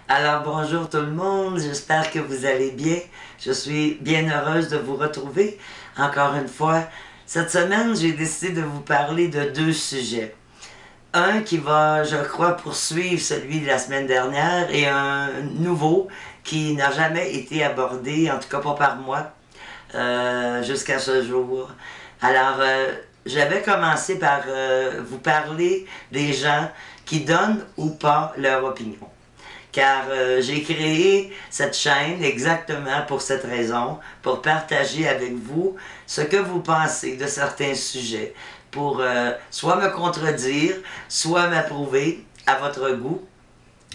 Alors bonjour tout le monde, j'espère que vous allez bien. Je suis bien heureuse de vous retrouver encore une fois. Cette semaine, j'ai décidé de vous parler de deux sujets. Un qui va, je crois, poursuivre celui de la semaine dernière et un nouveau qui n'a jamais été abordé, en tout cas pas par moi, jusqu'à ce jour. Alors, j'avais commencé par vous parler des gens qui donnent ou pas leur opinion. Car j'ai créé cette chaîne exactement pour cette raison, pour partager avec vous ce que vous pensez de certains sujets, pour soit me contredire, soit m'approuver à votre goût.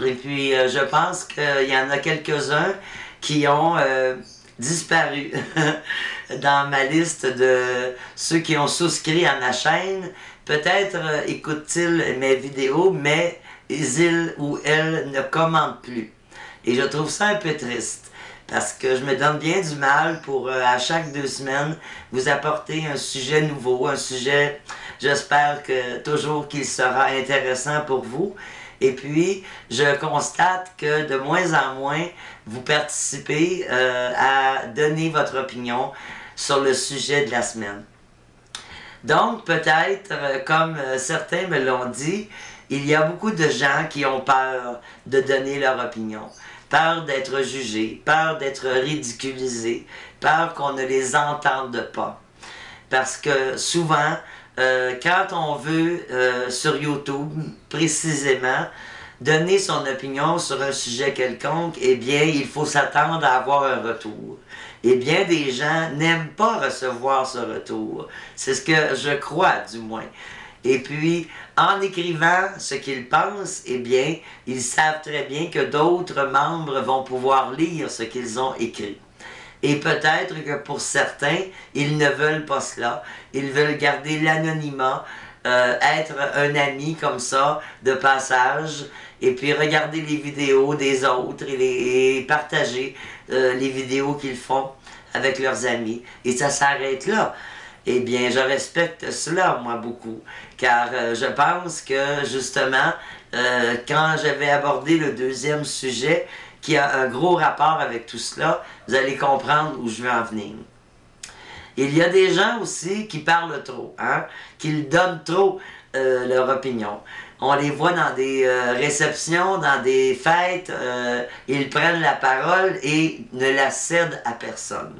Et puis, je pense qu'il y en a quelques-uns qui ont disparu dans ma liste de ceux qui ont souscrit à ma chaîne. Peut-être écoutent-ils mes vidéos, mais ils ou elles ne commentent plus. Et je trouve ça un peu triste, parce que je me donne bien du mal pour, à chaque 2 semaines, vous apporter un sujet nouveau, un sujet, j'espère que toujours qu'il sera intéressant pour vous. Et puis, je constate que de moins en moins, vous participez à donner votre opinion sur le sujet de la semaine. Donc, peut-être, comme certains me l'ont dit, il y a beaucoup de gens qui ont peur de donner leur opinion, peur d'être jugés, peur d'être ridiculisés, peur qu'on ne les entende pas. Parce que souvent, quand on veut, sur YouTube, précisément, donner son opinion sur un sujet quelconque, eh bien, il faut s'attendre à avoir un retour. Et bien des gens n'aiment pas recevoir ce retour. C'est ce que je crois, du moins. Et puis, en écrivant ce qu'ils pensent, eh bien, ils savent très bien que d'autres membres vont pouvoir lire ce qu'ils ont écrit. Et peut-être que pour certains, ils ne veulent pas cela. Ils veulent garder l'anonymat, être un ami comme ça, de passage, et puis regarder les vidéos des autres et partager les vidéos qu'ils font avec leurs amis. Et ça s'arrête là. Eh bien, je respecte cela, moi, beaucoup. Car je pense que, justement, quand j'avais abordé le deuxième sujet, qui a un gros rapport avec tout cela, vous allez comprendre où je veux en venir. Il y a des gens aussi qui parlent trop, hein, qui donnent trop leur opinion. On les voit dans des réceptions, dans des fêtes, ils prennent la parole et ne la cèdent à personne.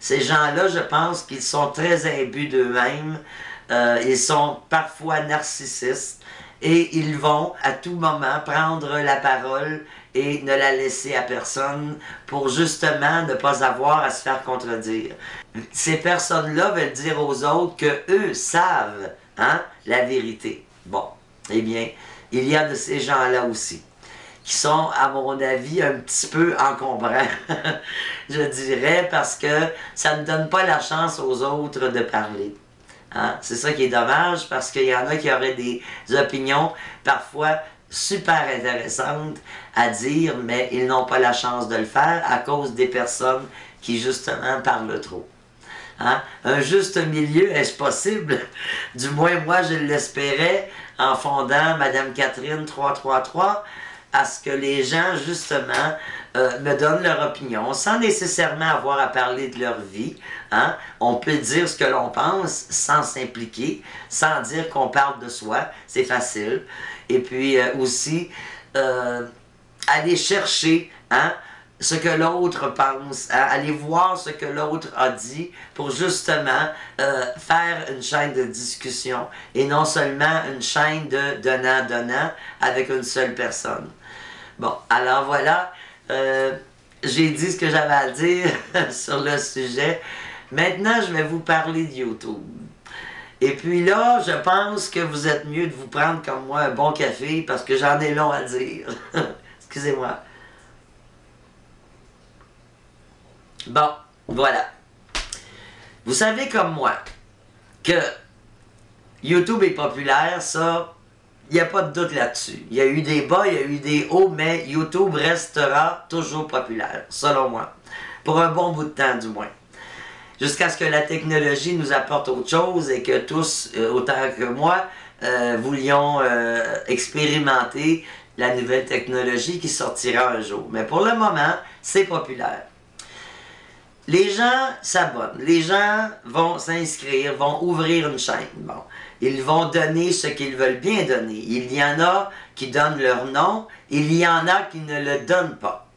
Ces gens-là, je pense qu'ils sont très imbus d'eux-mêmes, ils sont parfois narcissistes et ils vont à tout moment prendre la parole et ne la laisser à personne pour justement ne pas avoir à se faire contredire. Ces personnes-là veulent dire aux autres qu'eux savent, hein, la vérité. Bon, eh bien, il y a de ces gens-là aussi, qui sont, à mon avis, un petit peu encombrants, je dirais, parce que ça ne donne pas la chance aux autres de parler. Hein? C'est ça qui est dommage, parce qu'il y en a qui auraient des opinions parfois super intéressantes à dire, mais ils n'ont pas la chance de le faire à cause des personnes qui, justement, parlent trop. Hein? Un juste milieu, est-ce possible? Du moins, moi, je l'espérais en fondant Madame Catherine 333, à ce que les gens, justement, me donnent leur opinion, sans nécessairement avoir à parler de leur vie. Hein? On peut dire ce que l'on pense sans s'impliquer, sans dire qu'on parle de soi, c'est facile. Et puis aussi, aller chercher, hein, ce que l'autre pense, hein, aller voir ce que l'autre a dit pour justement faire une chaîne de discussion et non seulement une chaîne de donnant-donnant avec une seule personne. Bon, alors voilà, j'ai dit ce que j'avais à dire sur le sujet. Maintenant, je vais vous parler de YouTube. Et puis là, je pense que vous êtes mieux de vous prendre comme moi un bon café parce que j'en ai long à dire. Excusez-moi. Bon, voilà. Vous savez comme moi que YouTube est populaire, ça, il n'y a pas de doute là-dessus. Il y a eu des bas, il y a eu des hauts, mais YouTube restera toujours populaire, selon moi. Pour un bon bout de temps, du moins. Jusqu'à ce que la technologie nous apporte autre chose et que tous, autant que moi, voulions expérimenter la nouvelle technologie qui sortira un jour. Mais pour le moment, c'est populaire. Les gens s'abonnent, les gens vont s'inscrire, vont ouvrir une chaîne. Bon, ils vont donner ce qu'ils veulent bien donner. Il y en a qui donnent leur nom, il y en a qui ne le donnent pas.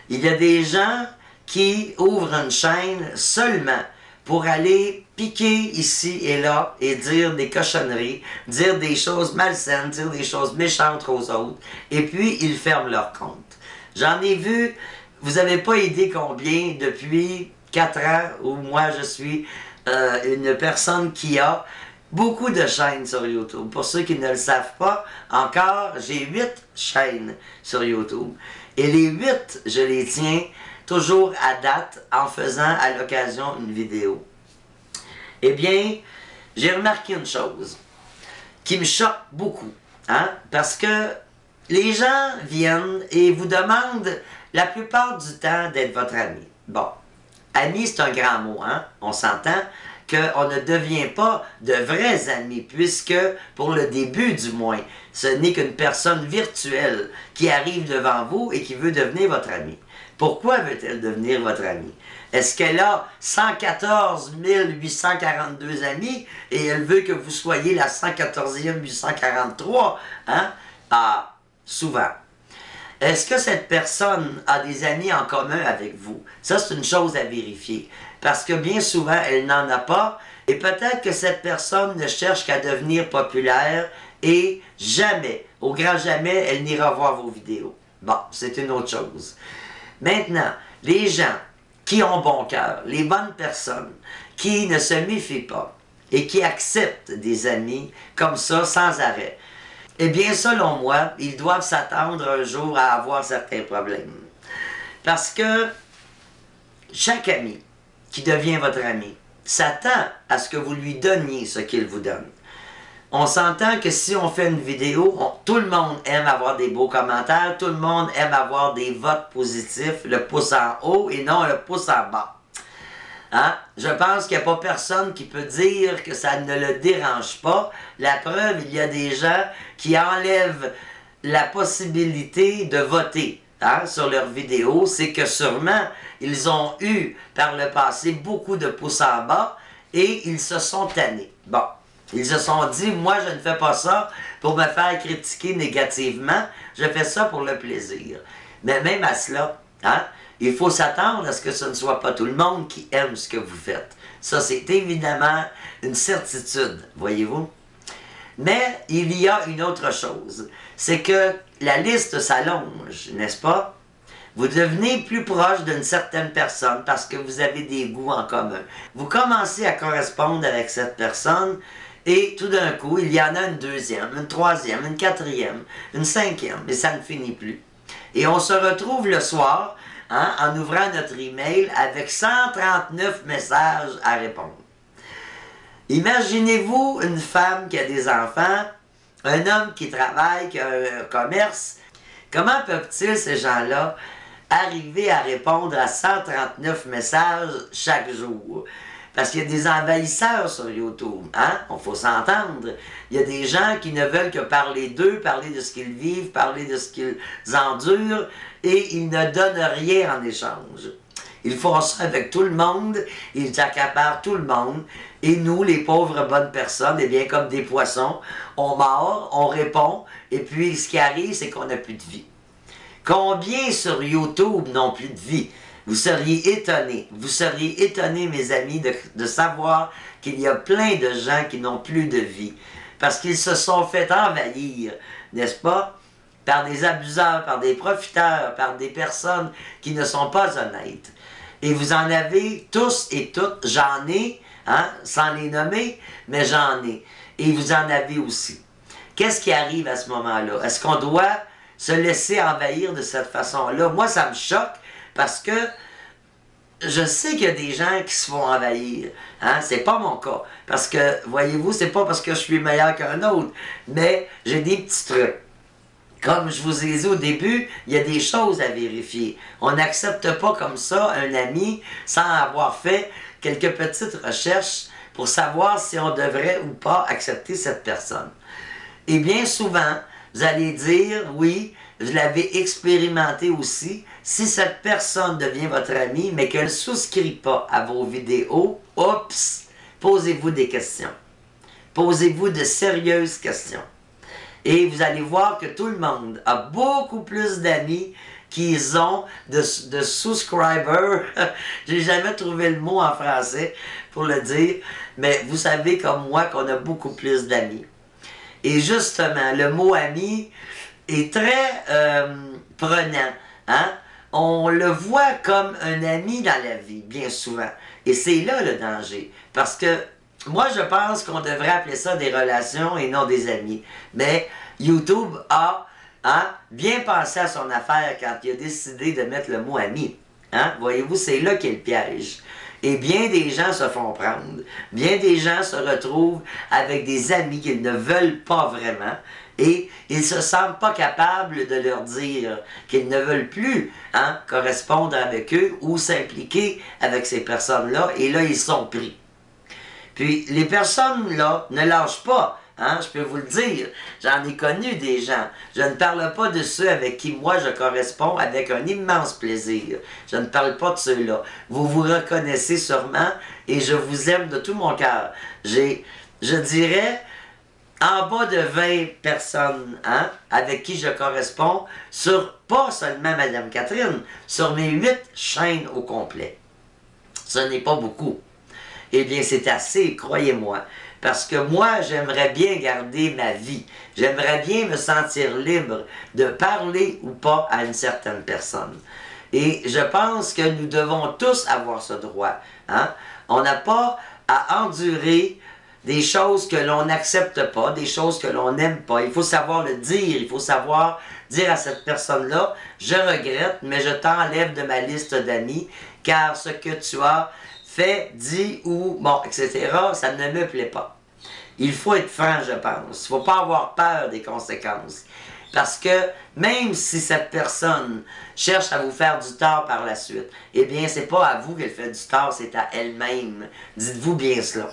Il y a des gens qui ouvrent une chaîne seulement pour aller piquer ici et là et dire des cochonneries, dire des choses malsaines, dire des choses méchantes aux autres, et puis ils ferment leur compte. J'en ai vu, vous n'avez pas idée combien, depuis 4 ans où moi je suis une personne qui a beaucoup de chaînes sur YouTube. Pour ceux qui ne le savent pas, encore, j'ai 8 chaînes sur YouTube. Et les 8, je les tiens toujours à date en faisant à l'occasion une vidéo. Eh bien, j'ai remarqué une chose qui me choque beaucoup, hein? Parce que les gens viennent et vous demandent la plupart du temps d'être votre ami. Bon, ami c'est un grand mot, hein? On s'entend qu'on ne devient pas de vrais amis, puisque, pour le début du moins, ce n'est qu'une personne virtuelle qui arrive devant vous et qui veut devenir votre ami. Pourquoi veut-elle devenir votre amie? Est-ce qu'elle a 114 842 amis et elle veut que vous soyez la 114e 843? Hein? Ah, souvent. Est-ce que cette personne a des amis en commun avec vous? Ça, c'est une chose à vérifier. Parce que bien souvent, elle n'en a pas. Et peut-être que cette personne ne cherche qu'à devenir populaire et jamais, au grand jamais, elle n'ira voir vos vidéos. Bon, c'est une autre chose. Maintenant, les gens qui ont bon cœur, les bonnes personnes, qui ne se méfient pas et qui acceptent des amis comme ça sans arrêt, eh bien, selon moi, ils doivent s'attendre un jour à avoir certains problèmes. Parce que chaque ami qui devient votre ami s'attend à ce que vous lui donniez ce qu'il vous donne. On s'entend que si on fait une vidéo, tout le monde aime avoir des beaux commentaires, tout le monde aime avoir des votes positifs, le pouce en haut et non le pouce en bas. Hein? Je pense qu'il n'y a pas personne qui peut dire que ça ne le dérange pas. La preuve, il y a des gens qui enlèvent la possibilité de voter sur leurs vidéos. C'est que sûrement, ils ont eu par le passé beaucoup de pouces en bas et ils se sont tannés. Bon, ils se sont dit, moi je ne fais pas ça pour me faire critiquer négativement, je fais ça pour le plaisir. Mais même à cela, hein? Il faut s'attendre à ce que ce ne soit pas tout le monde qui aime ce que vous faites. Ça, c'est évidemment une certitude, voyez-vous. Mais il y a une autre chose, c'est que la liste s'allonge, n'est-ce pas? Vous devenez plus proche d'une certaine personne parce que vous avez des goûts en commun. Vous commencez à correspondre avec cette personne et tout d'un coup, il y en a une deuxième, une troisième, une quatrième, une cinquième, et ça ne finit plus. Et on se retrouve le soir, hein, en ouvrant notre email avec 139 messages à répondre. Imaginez-vous une femme qui a des enfants, un homme qui travaille, qui a un commerce. Comment peuvent-ils, ces gens-là, arriver à répondre à 139 messages chaque jour? Parce qu'il y a des envahisseurs sur YouTube, hein? Il faut s'entendre. Il y a des gens qui ne veulent que parler d'eux, parler de ce qu'ils vivent, parler de ce qu'ils endurent, et ils ne donnent rien en échange. Ils font ça avec tout le monde, ils accaparent tout le monde, et nous, les pauvres bonnes personnes, eh bien, comme des poissons, on mord, on répond, et puis ce qui arrive, c'est qu'on n'a plus de vie. Combien sur YouTube n'ont plus de vie? Vous seriez étonnés, mes amis, de savoir qu'il y a plein de gens qui n'ont plus de vie. Parce qu'ils se sont fait envahir, n'est-ce pas? Par des abuseurs, par des profiteurs, par des personnes qui ne sont pas honnêtes. Et vous en avez tous et toutes, j'en ai, hein, sans les nommer, mais j'en ai. Et vous en avez aussi. Qu'est-ce qui arrive à ce moment-là? Est-ce qu'on doit se laisser envahir de cette façon-là? Moi, ça me choque. Parce que je sais qu'il y a des gens qui se font envahir. Hein? C'est pas mon cas. Parce que, voyez-vous, c'est pas parce que je suis meilleur qu'un autre. Mais j'ai des petits trucs. Comme je vous ai dit au début, il y a des choses à vérifier. On n'accepte pas comme ça un ami sans avoir fait quelques petites recherches pour savoir si on devrait ou pas accepter cette personne. Et bien souvent, vous allez dire, oui, je l'avais expérimenté aussi. Si cette personne devient votre ami, mais qu'elle ne souscrit pas à vos vidéos, oups, posez-vous des questions. Posez-vous de sérieuses questions. Et vous allez voir que tout le monde a beaucoup plus d'amis qu'ils ont de subscribers. J'ai jamais trouvé le mot en français pour le dire, mais vous savez comme moi qu'on a beaucoup plus d'amis. Et justement, le mot ami est très prenant. Hein? On le voit comme un ami dans la vie, bien souvent. Et c'est là le danger. Parce que moi, je pense qu'on devrait appeler ça des relations et non des amis. Mais YouTube a bien pensé à son affaire quand il a décidé de mettre le mot ami. Hein? Voyez-vous, c'est là qu'est le piège. Et bien des gens se font prendre. Bien des gens se retrouvent avec des amis qu'ils ne veulent pas vraiment. Et ils ne se sentent pas capables de leur dire qu'ils ne veulent plus correspondre avec eux ou s'impliquer avec ces personnes-là. Et là, ils sont pris. Puis, les personnes-là ne lâchent pas. Je peux vous le dire. J'en ai connu des gens. Je ne parle pas de ceux avec qui moi je corresponds avec un immense plaisir. Je ne parle pas de ceux-là. Vous vous reconnaissez sûrement et je vous aime de tout mon cœur. J'ai, je dirais, en bas de 20 personnes avec qui je corresponds sur, pas seulement Madame Catherine, sur mes 8 chaînes au complet. Ce n'est pas beaucoup. Eh bien, c'est assez, croyez-moi. Parce que moi, j'aimerais bien garder ma vie. J'aimerais bien me sentir libre de parler ou pas à une certaine personne. Et je pense que nous devons tous avoir ce droit. On n'a pas à endurer des choses que l'on n'accepte pas, des choses que l'on n'aime pas. Il faut savoir le dire. Il faut savoir dire à cette personne-là, je regrette, mais je t'enlève de ma liste d'amis, car ce que tu as fait, dit ou, bon, etc., ça ne me plaît pas. Il faut être franc, je pense. Il ne faut pas avoir peur des conséquences. Parce que même si cette personne cherche à vous faire du tort par la suite, eh bien, c'est pas à vous qu'elle fait du tort, c'est à elle-même. Dites-vous bien cela.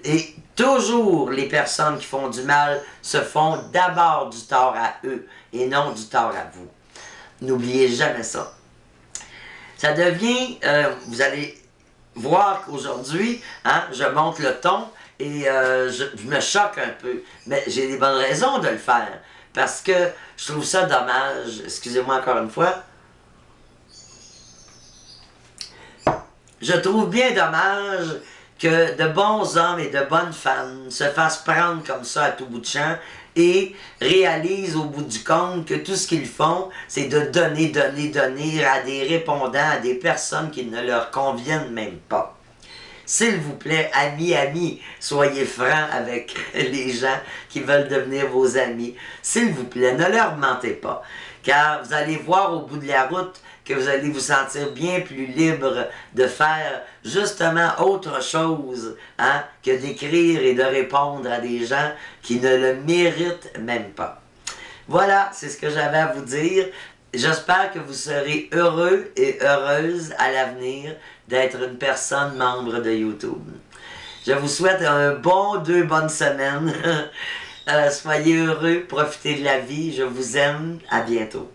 Et toujours, les personnes qui font du mal se font d'abord du tort à eux et non du tort à vous. N'oubliez jamais ça. Ça devient, vous allez voir qu'aujourd'hui, je monte le ton et je me choque un peu. Mais j'ai des bonnes raisons de le faire. Parce que je trouve ça dommage. Excusez-moi encore une fois. Je trouve bien dommage que de bons hommes et de bonnes femmes se fassent prendre comme ça à tout bout de champ et réalisent au bout du compte que tout ce qu'ils font, c'est de donner à des répondants, à des personnes qui ne leur conviennent même pas. S'il vous plaît, amis, soyez francs avec les gens qui veulent devenir vos amis. S'il vous plaît, ne leur mentez pas. Car vous allez voir au bout de la route que vous allez vous sentir bien plus libre de faire justement autre chose que d'écrire et de répondre à des gens qui ne le méritent même pas. Voilà, c'est ce que j'avais à vous dire. J'espère que vous serez heureux et heureuse à l'avenir d'être une personne membre de YouTube. Je vous souhaite un bon 2 bonnes semaines. Soyez heureux, profitez de la vie. Je vous aime. À bientôt.